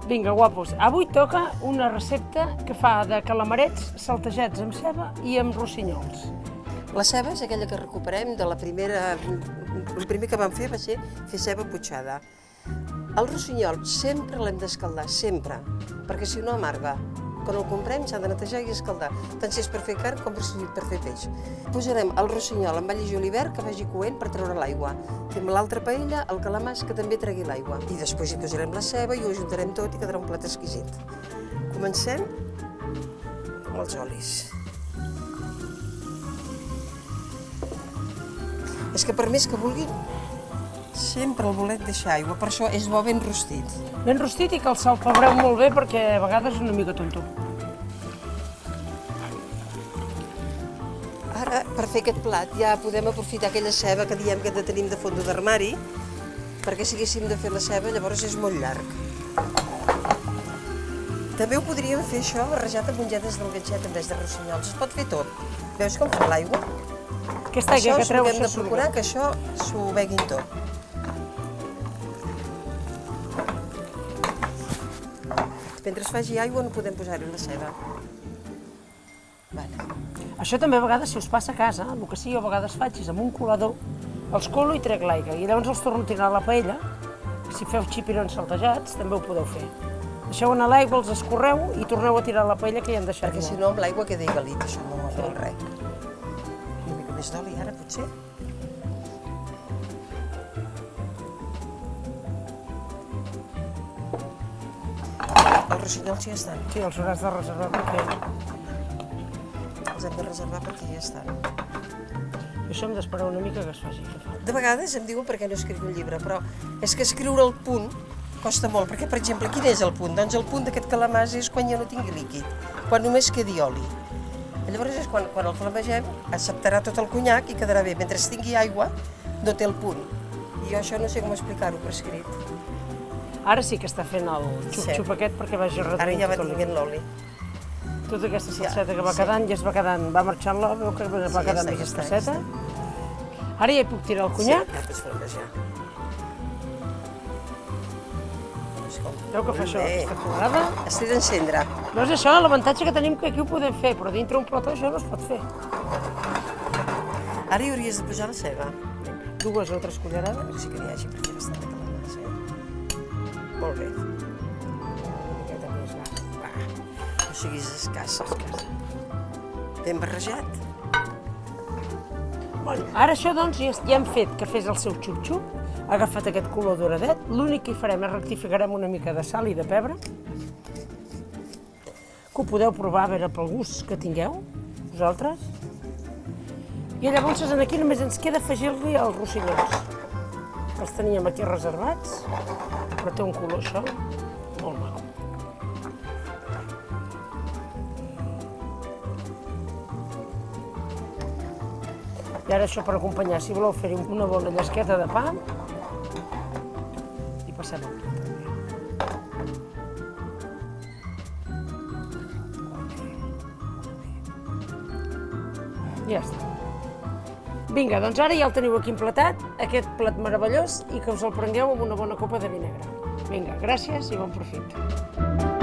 Vinga, guapos, avui toca una recepta que fa de calamarets saltejats amb ceba i amb rossinyols. La ceba és aquella que recuperem de la primera... El primer que vam fer va ser fer ceba butxada. El rossinyol sempre l'hem d'escaldar, sempre, perquè si no amarga. Quan el comprem s'ha de netejar i escaldar, tant si és per fer carn com per fer peix. Posarem el rossinyol amb all i julivert que vagi coent per treure l'aigua. Fem l'altra paella, el calamàs, que també tregui l'aigua. I després hi posarem la ceba i ho ajuntarem tot i quedarà un plat exquisit. Comencem amb els olis. És que per més que vulguin, sempre el bolet deixa aigua, per això és bo ben rostit. Ben rostit i que el salpebreu molt bé perquè a vegades és una mica tonto. Ara, per fer aquest plat, ja podem aprofitar aquella ceba que diem que tenim de fons d'armari, perquè si haguéssim de fer la ceba, llavors és molt llarg. També ho podríem fer això barrejat amb mongetes del ganxet en vez de rossinyols. Es pot fer tot. Veus com fa l'aigua? Aquesta aigua que treu hem de procurar que això s'ho beguin tot. Mentre es faci aigua no podem posar-hi la ceba. Vale. Això també a vegades, si us passa a casa, el que sí jo a vegades faig és amb un colador, els colo i trec l'aigua i llavors els torno a tirar a la paella. Si feu xipirons saltejats també ho podeu fer. Deixeu anar l'aigua, els escorreu i torneu a tirar a la paella que ja hem deixat. Perquè si no amb l'aigua queda galit, això no fa res. Una mica més d'oli ara, potser? Els rossinyols ja estan. Sí, els hauràs de reservar perquè... Els hem de reservar perquè ja estan. Això hem d'esperar una mica que es faci. De vegades em diuen per què no escric un llibre, però és que escriure el punt costa molt, perquè, per exemple, quin és el punt? Doncs el punt d'aquest calamàs és quan ja no tingui líquid, quan només quedi oli. Llavors és quan el flamegem, acceptarà tot el conyac i quedarà bé. Mentre tingui aigua, no té el punt. I jo això no sé com explicar-ho per escrit. Ara sí que està fent el xup-xup aquest perquè vagi reduint. Ara ja va tinguent l'oli. Tota aquesta salseta que va quedant ja es va quedant, va marxant l'oli, veu que va quedant més espesseta. Ara ja hi puc tirar el conyac. Sí, ja pots flamejar. Veu que fa això, aquesta colorada. Estic d'encendre. Veus això, l'avantatge que tenim que aquí ho podem fer, però dintre un plató això no es pot fer. Ara hi hauries de posar la ceba. 2 o 3 cullerades. Sí que n'hi hagi, perquè bastant de calamàs, Molt bé. Una miqueta més, va. No siguis escassa. Ben barrejat. Bueno, ara això, doncs, ja hem fet que fes el seu xup-xup, ha agafat aquest color doradet, l'únic que hi farem és rectificarem una mica de sal i de pebre, que ho podeu provar a veure pel gust que tingueu, vosaltres. I llavors aquí només ens queda afegir-li els rossinyols. Els teníem aquí reservats, però té un color això molt maco. I ara això per acompanyar, si voleu fer-hi una bona llesqueta de pa, i passem el plat també. Ja està. Vinga, doncs ara ja el teniu aquí emplatat, aquest plat meravellós, i que us el prengueu amb una bona copa de vi negre. Vinga, gràcies i bon profit.